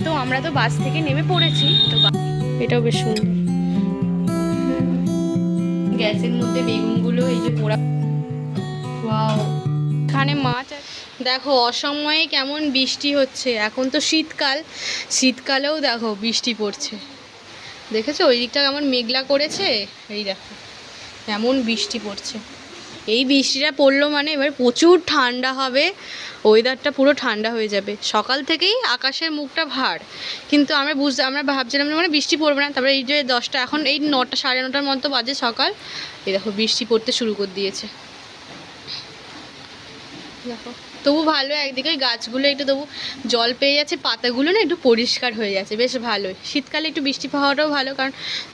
তো আমরা তো বাস থেকে নেমে পড়েছি। তো এটাও বেশ সুন্দর, গ্যাসের মধ্যে বেগুনগুলো এই যে পোড়া। ওয়াও, এখানে মাছ দেখো। অসময়ে কেমন বৃষ্টি হচ্ছে। এখন তো শীতকাল, শীতকালেও দেখো বৃষ্টি পড়ছে। দেখেছো ওই দিকটা কেমন মেঘলা করেছে, এই দেখো কেমন বৃষ্টি পড়ছে। এই বৃষ্টিটা পড়লো মানে এবার প্রচুর ঠান্ডা হবে, ওয়েদারটা পুরো ঠান্ডা হয়ে যাবে। সকাল থেকেই আকাশের মুখটা ভার, কিন্তু আমরা ভাবছিলাম মানে বৃষ্টি পড়বে না। তারপরে এই যে 10টা, এখন এই 9টা 9:30টার মতো বাজে সকাল, এই দেখো বৃষ্টি পড়তে শুরু করে দিয়েছে। দেখো তবু ভালো, একদিকে ওই গাছগুলো একটু তবু জল পেয়ে যাচ্ছে, পাতাগুলো না একটু পরিষ্কার হয়ে যাচ্ছে, বেশ ভালোই। শীতকালে একটু বৃষ্টি পাওয়াটাও ভালো, কারণ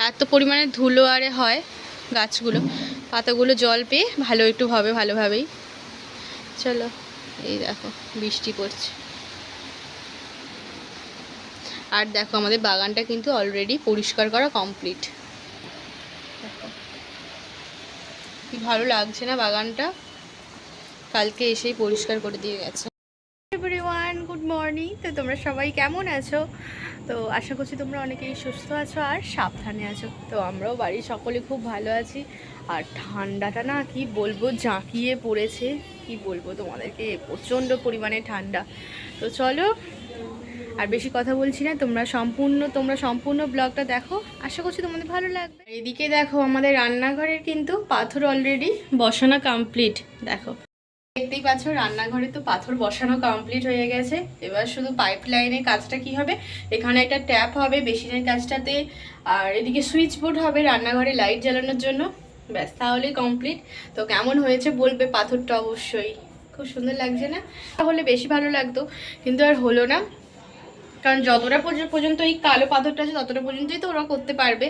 এত পরিমাণে ধুলো আরে হয় গাছগুলো, পাতাগুলো জল পেয়ে ভালো একটু হবে ভালোভাবেই। চলো, এই দেখো বৃষ্টি পড়ছে। আর দেখো আমাদের বাগানটা কিন্তু অলরেডি পরিষ্কার করা কমপ্লিট। দেখো কি ভালো লাগছে না বাগানটা, কালকে এসেই পরিষ্কার করে দিয়ে গেছে। Everyone, good morning. তো তোমরা সবাই কেমন আছো? তো আশা করছি তোমরা অনেকেই সুস্থ আছো আর সাবধানে আছো। তো আমরাও বাড়ির সকলে খুব ভালো আছি। আর ঠান্ডাটা না কি বলবো, জাঁকিয়ে পড়েছে, কি বলবো তোমাদেরকে, প্রচণ্ড পরিমাণে ঠান্ডা। তো চলো আর বেশি কথা বলছি না, তোমরা সম্পূর্ণ ব্লগটা দেখো, আশা করছি তোমাদের ভালো লাগবে। এদিকে দেখো আমাদের রান্নাঘরের কিন্তু পাথর অলরেডি বসানো কমপ্লিট। দেখো দেখতেই পাচ্ছ, রান্নাঘরে তো পাথর বসানো কমপ্লিট হয়ে গেছে। এবার শুধু পাইপ লাইনের কাজটা কি হবে, এখানে একটা ট্যাপ হবে বেসিনের কাজটাতে, আর এদিকে সুইচ বোর্ড হবে রান্নাঘরে লাইট জ্বালানোর জন্য। ব্যাস তাহলেই কমপ্লিট। তো কেমন হয়েছে বলবে, পাথরটা অবশ্যই খুব সুন্দর লাগছে না? তাহলে বেশি ভালো লাগতো, কিন্তু আর হলো না। কারণ যতটা পর্যন্ত এই কালো পাথরটা আছে ততটা পর্যন্তই তো ওরা করতে পারবে,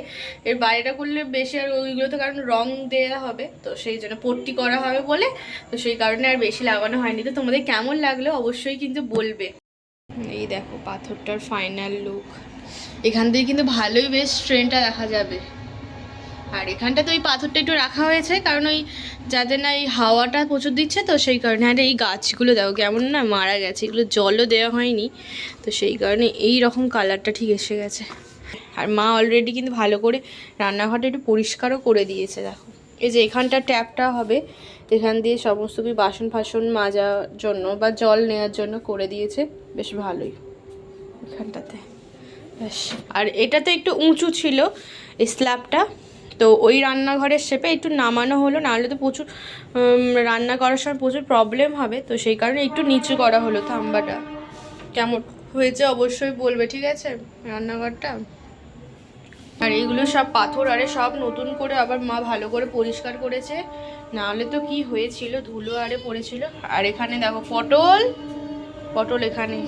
এর বাইরেটা করলে বেশি আর ওইগুলো তো কারণ রং দেওয়া হবে, তো সেই জন্য পট্টি করা হবে বলে, তো সেই কারণে আর বেশি লাগানো হয়নি। তো তোমাদের কেমন লাগলো অবশ্যই কিন্তু বলবে। এই দেখো পাথরটার ফাইনাল লুক। এখান থেকে কিন্তু ভালোই বেশ ট্রেনটা দেখা যাবে। আর এখানটা তো ওই পাথরটা একটু রাখা হয়েছে কারণ ওই যাদের না এই হাওয়াটা প্রচুর দিচ্ছে, তো সেই কারণে। আর এই গাছগুলো দেখো কেমন না মারা গেছে, এগুলো জলও দেওয়া হয়নি, তো সেই কারণে এই রকম কালারটা ঠিক এসে গেছে। আর মা অলরেডি কিন্তু ভালো করে রান্নাঘরটা একটু পরিষ্কারও করে দিয়েছে। দেখো এই যে এখানটা ট্যাপটা হবে, এখান দিয়ে সমস্ত কিছু বাসন ফাসন মাজার জন্য বা জল নেওয়ার জন্য করে দিয়েছে, বেশ ভালোই এখানটাতে। ব্যাস, আর এটা তো একটু উঁচু ছিল এই স্ল্যাবটা, তো ওই রান্নাঘরের শেপে একটু নামানো হলো, নাহলে তো প্রচুর রান্না করার সময় প্রচুর প্রবলেম হবে, তো সেই কারণে একটু নিচু করা হলো থাম্বাটা। কেমন হয়েছে অবশ্যই বলবে, ঠিক আছে রান্নাঘরটা। আর এইগুলো সব পাথর আরে সব নতুন করে আবার মা ভালো করে পরিষ্কার করেছে, নাহলে তো কি হয়েছিল, ধুলো আরে পড়েছিল। আর এখানে দেখো পটল পটল এখানে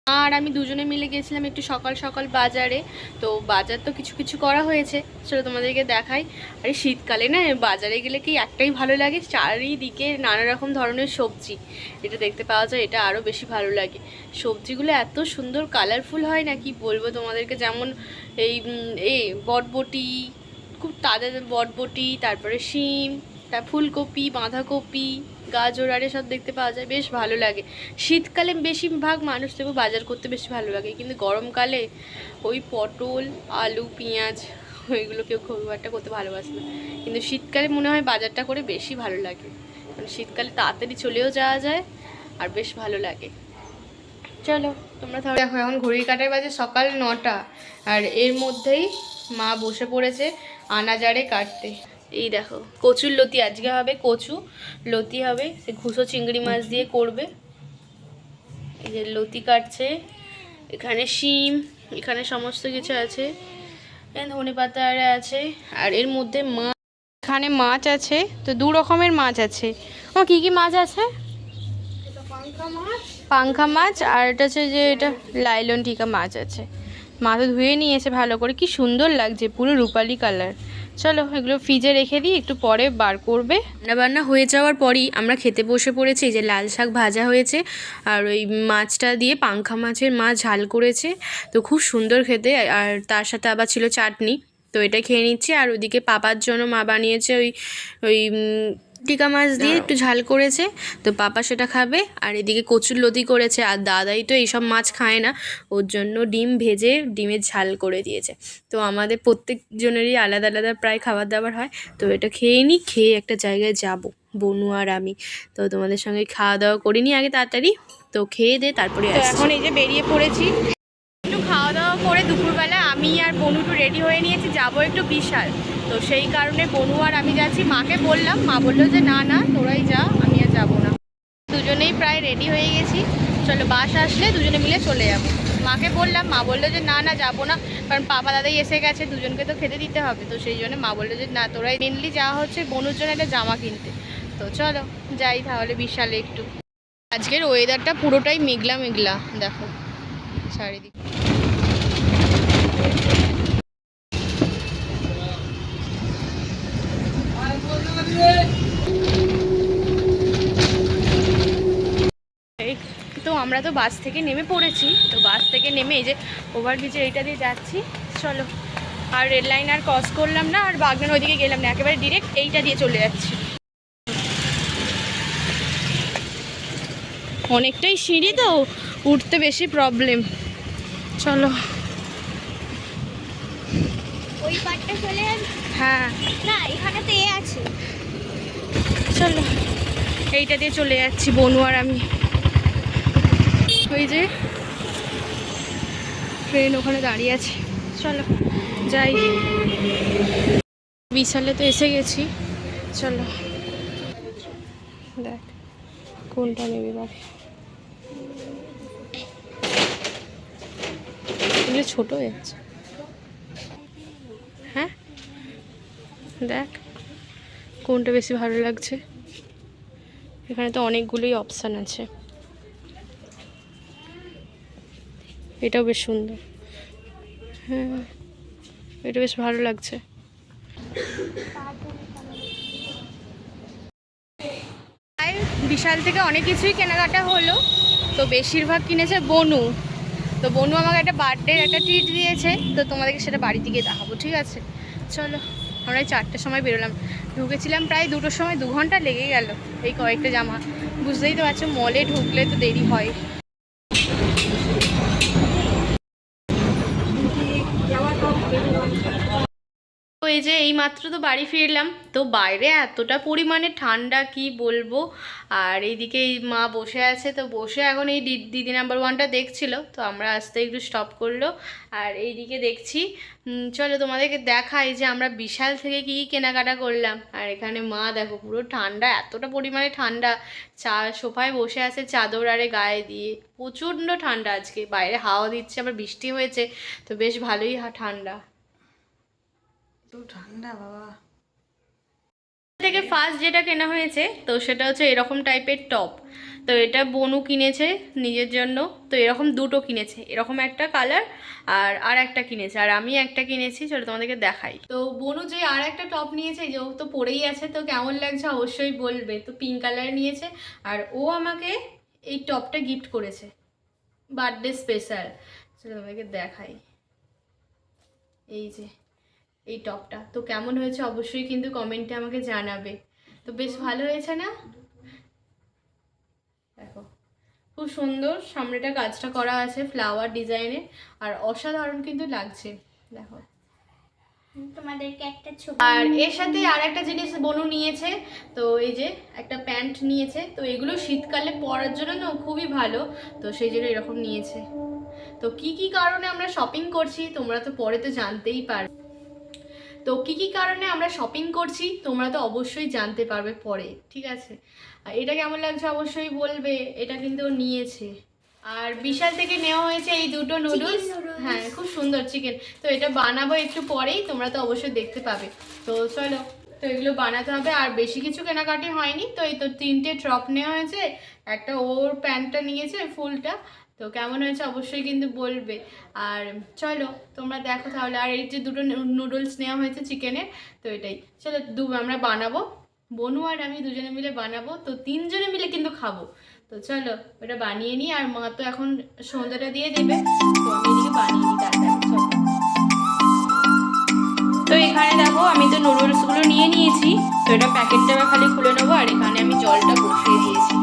আর আমি দুজনে মিলে গেছিলাম একটু সকাল সকাল বাজারে। তো বাজার তো কিছু কিছু করা হয়েছে, চলো তোমাদেরকে দেখাই। আর এই শীতকালে না বাজারে গেলে কি একটাই ভালো লাগে, চারিদিকে নানা রকম ধরনের সবজি এটা দেখতে পাওয়া যায়, এটা আরও বেশি ভালো লাগে। সবজিগুলো এত সুন্দর কালারফুল হয় না, কি বলবো তোমাদেরকে। যেমন এই বটবটি, খুব তাজা বটবটি, তারপরে শিম, তা ফুলকপি, বাঁধাকপি, গাজর আরে সব দেখতে পাওয়া যায়, বেশ ভালো লাগে। শীতকালে বেশিরভাগ মানুষ দেবো বাজার করতে বেশি ভালো লাগে, কিন্তু গরমকালে ওই পটল আলু পেঁয়াজ ওইগুলো কেউ খুব একটা করতে ভালোবাসে না, কিন্তু শীতকালে মনে হয় বাজারটা করে বেশি ভালো লাগে, কারণ শীতকালে তাড়াতাড়ি চলেও যাওয়া যায় আর বেশ ভালো লাগে। চলো তোমরা তাহলে দেখো, এখন ঘড়ির কাঁটায় বাজে সকাল 9টা, আর এর মধ্যেই মা বসে পড়েছে আনাজারে কাটতে। এই দেখো কচুর লতি আজকে হবে, কচু লতি হবে, সে ঘুষো চিংড়ি মাছ দিয়ে করবে। এই যে লতি কাটছে, এখানে শিম, এখানে সমস্ত কিছু আছে, ধনে পাতা আছে। আর এর মধ্যে মাছ, এখানে মাছ আছে, তো 2 রকমের মাছ আছে। ও কি কি মাছ আছে? পাঙ্খা মাছ, আর এটা হচ্ছে যে এটা লাইলন টিকা মাছ আছে। মা তো ধুয়ে নিয়েছে ভালো করে, কি সুন্দর লাগছে পুরো রূপালি কালার। চলো এগুলো ফ্রিজে রেখে দিই, একটু পরে বার করবে। রান্নাবান্না হয়ে যাওয়ার পরই আমরা খেতে বসে পড়েছি। যে লাল শাক ভাজা হয়েছে, আর ওই মাছটা দিয়ে পাঙ্খা মাছের মাছ ঝাল করেছে, তো খুব সুন্দর খেতে। আর তার সাথে আবার ছিল চাটনি, তো এটা খেয়ে নিচ্ছি। আর ওইদিকে পাপার জন্য মা বানিয়েছে ওই ওই টিকা মাছ দিয়ে একটু ঝাল করেছে, তো পাপা সেটা খাবে। আর এদিকে কচুর লতি করেছে, আর দাদাই তো এইসব মাছ খায় না, ওর জন্য ডিম ভেজে ডিমের ঝাল করে দিয়েছে। তো আমাদের প্রত্যেকজনেরই আলাদা আলাদা প্রায় খাবার দাবার হয়, তো এটা খেয়ে নিই, খেয়ে একটা জায়গায় যাব বনু আর আমি। তো তোমাদের সঙ্গে খাওয়া দাওয়া করিনি আগে তাড়াতাড়ি, তো খেয়ে দে তারপরে এখন এই যে বেরিয়ে পড়েছি। একটু খাওয়া দাওয়া করে দুপুরবেলা আমি আর বনু একটু রেডি হয়ে নিয়েছি, যাবো একটু বিশাল। তো সেই কারণে বনু আর আমি যাচ্ছি। মাকে বললাম, মা বললো যে না না তোরাই যা, আমি আর যাবো না। দুজনেই প্রায় রেডি হয়ে গেছি, চলো বাস আসলে দুজনে মিলে চলে যাবো। মাকে বললাম, মা বললো যে না না যাবো না, কারণ পাপা দাদাই এসে গেছে, দুজনকে তো খেতে দিতে হবে। তো সেই জন্য মা বললো যে না তোরাই। মেনলি যাওয়া হচ্ছে বনুর জন্য একটা জামা কিনতে। তো চলো যাই তাহলে বিশালে একটু। আজকের ওয়েদারটা পুরোটাই মেঘলা মেঘলা, দেখো চারিদিকে। তো আমরা তো বাস থেকে নেমে পড়েছি, তো বাস থেকে নেমে এই যে ওভারব্রিজে এইটা দিয়ে যাচ্ছি। চলো, আর রেল লাইন আর ক্রস করলাম না, আর বাগনান ওইদিকে গেলাম না, একেবারে ডিরেক্ট এইটা দিয়ে চলে যাচ্ছি। অনেকটাই সিঁড়ি, তো উঠতে বেশি প্রবলেম। চলো ওই পাটটা চলে যাবে। হ্যাঁ না এখানে তো আছে। চলো এইটা দিয়ে চলে যাচ্ছি বনু আর আমি। ওই যে ট্রেন ওখানে দাঁড়িয়ে আছে, চলো যাই। বিশালে তো এসে গেছি, চলো দেখ কোনটা নেবে বাড়ি। এগুলো ছোটো হয়ে যাচ্ছে। হ্যাঁ দেখ কোনটা বেশি ভালো লাগছে। এখানে তো অনেকগুলোই অপশান আছে, এটাও বেশ সুন্দর। হ্যাঁ এটা বেশ ভালো লাগছে। বিশাল থেকে অনেক কিছুই কেনাকাটা হলো, তো বেশিরভাগ কিনেছে বনু। তো বনু আমাকে একটা বার্থডে একটা ট্রিট দিয়েছে, তো তোমাদেরকে সেটা বাড়িতে গিয়ে দেখাবো, ঠিক আছে? চলো আমরা 4টার সময় বেরোলাম, ঢুকেছিলাম প্রায় 2টোর সময়, 2 ঘন্টা লেগে গেল এই কয়েকটা জামা। বুঝতেই তো পারছো মলে ঢুকলে তো দেরি হয়। তো এই যে এই মাত্র তো বাড়ি ফিরলাম, তো বাইরে এতটা পরিমাণে ঠান্ডা কি বলবো। আর এইদিকে এই মা বসে আছে, তো বসে এখন এই দিদি নাম্বার 1টা দেখছিল, তো আমরা আসতে একটু স্টপ করলো। আর এইদিকে দেখছি, চলো তোমাদেরকে দেখাই যে আমরা বিশাল থেকে কি কেনাকাটা করলাম। আর এখানে মা দেখো পুরো ঠান্ডা, এতটা পরিমাণে ঠান্ডা, সোফায় বসে আছে চাদর আরে গায়ে দিয়ে। প্রচণ্ড ঠান্ডা আজকে, বাইরে হাওয়া দিচ্ছে, আবার বৃষ্টি হয়েছে, তো বেশ ভালোই ঠান্ডা। তো ঠান্ডা বাবা। থেকে ফার্স্ট যেটা কেনা হয়েছে, তো সেটা হচ্ছে এরকম টাইপের টপ। তো এটা বনু কিনেছে নিজের জন্য, তো এরকম 2টো কিনেছে, এরকম একটা কালার আর একটা কিনেছে, আর আমি একটা কিনেছি। চলো তোমাদেরকে দেখাই। তো বনু যে আর একটা টপ নিয়েছে, যে ও তো পরেই আছে, তো কেমন লাগছে অবশ্যই বলবে। তো পিঙ্ক কালার নিয়েছে, আর ও আমাকে এই টপটা গিফট করেছে বার্থডে স্পেশাল। চলো তোমাদেরকে দেখাই, এই যে এই টপটা। তো কেমন হয়েছে অবশ্যই কিন্তু কমেন্টে আমাকে জানাবে। তো বেশ ভালো হয়েছে না? দেখো খুব সুন্দর সামনেটা কাজটা করা আছে ফ্লাওয়ার ডিজাইনে, আর অসাধারণ কিন্তু লাগছে। দেখো তোমাদেরকে একটা ছবি। আর এর সাথে আর একটা জিনিস বনু নিয়েছে, তো এই যে একটা প্যান্ট নিয়েছে। তো এগুলো শীতকালে পরার জন্য না খুবই ভালো, তো সেই জন্য এরকম নিয়েছে। তো কি কি কারণে আমরা শপিং করছি তোমরা তো পরে তো জানতেই পারবে। তো কি কি কারণে আমরা শপিং করছি তোমরা তো অবশ্যই জানতে পারবে পরে, ঠিক আছে? আর এটা কেমন লাগছে অবশ্যই বলবে। এটা কিন্তু নিয়েছে। আর বিশাল থেকে নেওয়া হয়েছে এই 2টো নুডলস। হ্যাঁ খুব সুন্দর চিকেন। তো এটা বানাবো একটু পরেই, তোমরা তো অবশ্যই দেখতে পাবে। তো চলো, তো এগুলো বানাতে হবে। আর বেশি কিছু কেনাকাটি হয়নি, তো এই তো 3টে টপ নেওয়া হয়েছে, একটা ওর প্যান্টটা নিয়েছে ফুলটা। তো কেমন হয়েছে অবশ্যই কিন্তু বলবে। আর চলো তোমরা দেখো তাহলে। আর এই যে 2টো নুডলস নেওয়া হয়েছে চিকেনের, তো এটাই। চলো আমরা বানাবো, বনু আর আমি দুজনে মিলে বানাবো, তো 3জনে মিলে কিন্তু খাবো। তো চলো ওটা বানিয়ে নিই। আর মা তো এখন সন্ধ্যাটা দিয়ে দেবে, তো আমি এদিকে বানিয়ে নিই তাড়াতাড়ি। চলো তো এখানে দেখো আমি তো নুডলসগুলো নিয়ে নিয়েছি, তো এটা প্যাকেটটা আমি খালি খুলে নেবো। আর এখানে আমি জলটা বসিয়ে দিয়েছি।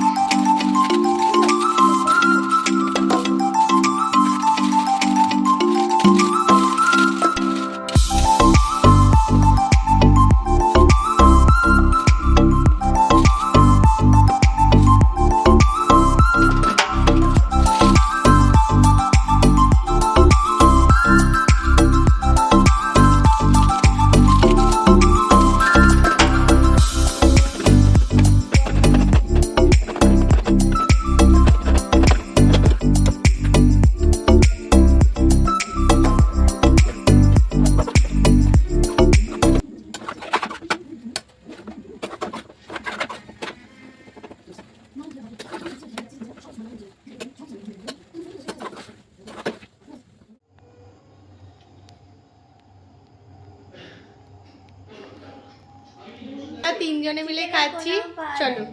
তিনজনে মিলে খাচ্ছি, চলো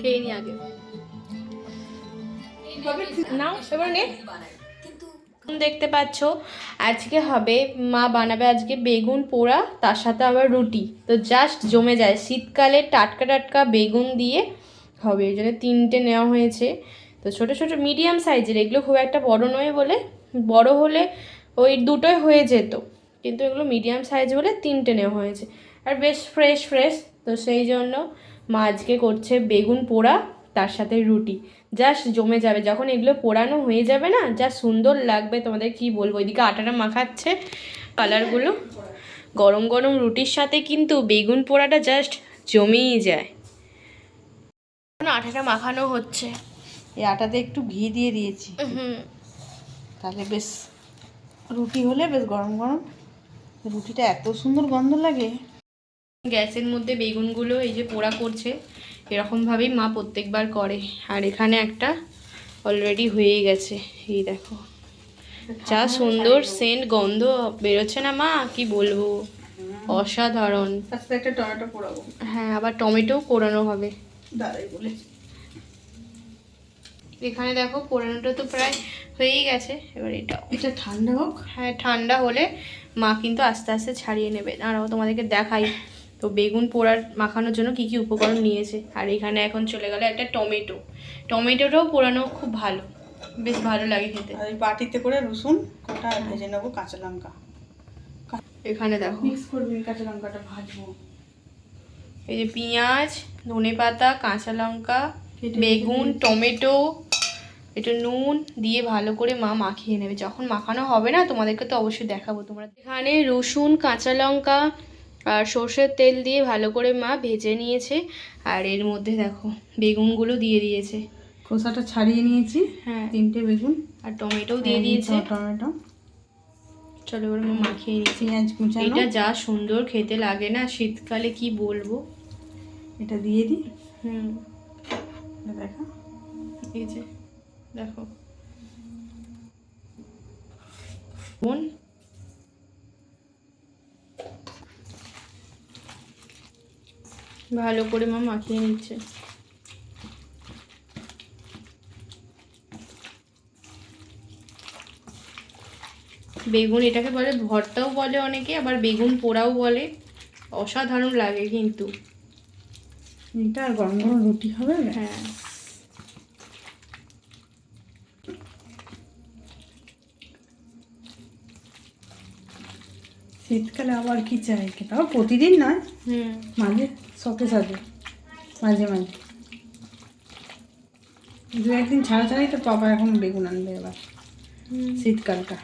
খেয়ে নি আগে। নাও এবার নে। দেখতে পাচ্ছ আজকে হবে, মা বানাবে আজকে বেগুন পোড়া, তার সাথে আবার রুটি। তো জাস্ট জমে যায়, শীতকালে টাটকা টাটকা বেগুন দিয়ে হবে, এই জন্য 3টে নেওয়া হয়েছে। তো ছোট ছোট মিডিয়াম সাইজের, এগুলো খুব একটা বড় নয় বলে, বড় হলে ওই 2টোই হয়ে যেত, কিন্তু এগুলো মিডিয়াম সাইজ বলে 3টে নেওয়া হয়েছে। আর বেশ ফ্রেশ ফ্রেশ, তো সেই জন্য মা আজকে করছে বেগুন পোড়া, তার সাথে রুটি। জাস্ট জমে যাবে, যখন এগুলো পোড়ানো হয়ে যাবে না, যা সুন্দর লাগবে তোমাদের কি বলবো। ওইদিকে আটাটা মাখাচ্ছে, কালারগুলো গরম গরম রুটির সাথে কিন্তু বেগুন পোড়াটা জাস্ট জমেই যায়। আটাটা মাখানো হচ্ছে, এই আটাতে একটু ঘি দিয়ে দিয়েছি, তাহলে বেশ রুটি হলে বেশ গরম গরম রুটিটা এত সুন্দর গন্ধ লাগে। গ্যাসের মধ্যে বেগুনগুলো এই যে পোড়া করছে, এরকমভাবেই মা প্রত্যেকবার করে। আর এখানে একটা অলরেডি হয়ে গেছে, এই দেখো যা সুন্দর সেন্ট গন্ধ বেরোচ্ছে না মা, কি বলবো, অসাধারণ। আস্তে একটা টমেটো পোড়াবো। হ্যাঁ, আবার টমেটো পোড়ানো হবে, দাঁড়াই বলে। এখানে দেখো পোড়ানোটা তো প্রায় হয়েই গেছে, এবার এটা ঠান্ডা হোক। হ্যাঁ, ঠান্ডা হলে মা কিন্তু আস্তে আস্তে ছাড়িয়ে নেবে। দাঁড়াও তোমাদেরকে দেখাই তো বেগুন পোড়ার মাখানোর জন্য কি কি উপকরণ নিয়েছে। আর এখানে এখন চলে গেল একটা টমেটো, টমেটোটাও পোড়ানো খুব ভালো, বেশ ভালো লাগে খেতে। আর এই বাটিতে করে রসুন কটা ভেজে নেবো, কাঁচা লঙ্কা এখানে দেখো মিক্স করবি, কাঁচা লঙ্কাটা ভাজবো। এই যে পেঁয়াজ, ধনেপাতা, কাঁচা লঙ্কা, বেগুন, টমেটো, একটু নুন দিয়ে ভালো করে মা মাখিয়ে নেবে। যখন মাখানো হবে না, তোমাদেরকে তো অবশ্যই দেখাবো। তোমরা এখানে রসুন, কাঁচা লঙ্কা আর সর্ষের তেল দিয়ে ভালো করে মা ভেজে নিয়েছে। আর এর মধ্যে দেখো বেগুনগুলো দিয়ে দিয়েছে, খোসাটা ছাড়িয়ে নিয়েছি। হ্যাঁ, 3টে বেগুন আর টমেটো দিয়ে দিয়েছে। টমেটো, চলো এবার মা মাখিয়ে নিয়েছি। পেঁয়াজ কুচানো, এটা যা সুন্দর খেতে লাগে না শীতকালে, কি বলবো। এটা দিয়ে দিই। দেখো এই যে দেখো বোন, ভালো করে মা মাখিয়ে নিচ্ছে। বেগুন এটাকে বলে ভর্তাও বলে অনেকে, আবার বেগুন পোড়াও বলে, অসাধারণ লাগে কিন্তু। এটা আর গরম গরম রুটি হবে। হ্যাঁ, শীতকালে আবার কি চাই, তাও প্রতিদিন নয়, মাঝে শখে সাজে, মাঝে মাঝে 2-1 দিন ছাড়া ছাড়াই তো পাপা এখন বেগুন আনবে এবার শীতকালটা।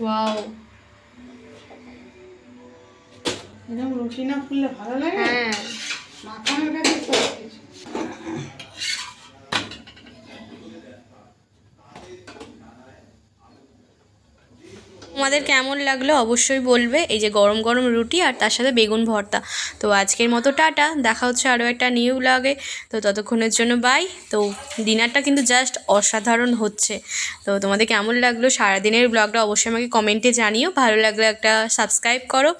ওয়াও, এরকম রুটি না ফুললে ভালো লাগে। হ্যাঁ, মাখানোর কাছে সব কিছু। তোমাদের কেমন লাগলো অবশ্যই বলবে। এই যে গরম গরম রুটি আর তার সাথে বেগুন ভর্তা। তো আজকের মতো টাটা, দেখা হচ্ছে আরও একটা নিউ ব্লগে। তো ততক্ষণের জন্য বাই। তো ডিনারটা কিন্তু জাস্ট অসাধারণ হচ্ছে। তো তোমাদের কেমন লাগলো সারাদিনের ব্লগটা অবশ্যই আমাকে কমেন্টে জানিও। ভালো লাগলে একটা সাবস্ক্রাইব করো।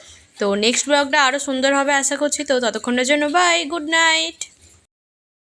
তো নেক্সট ব্লগটা আরও সুন্দর হবে আশা করছি। তো ততক্ষণের জন্য বাই, গুড নাইট।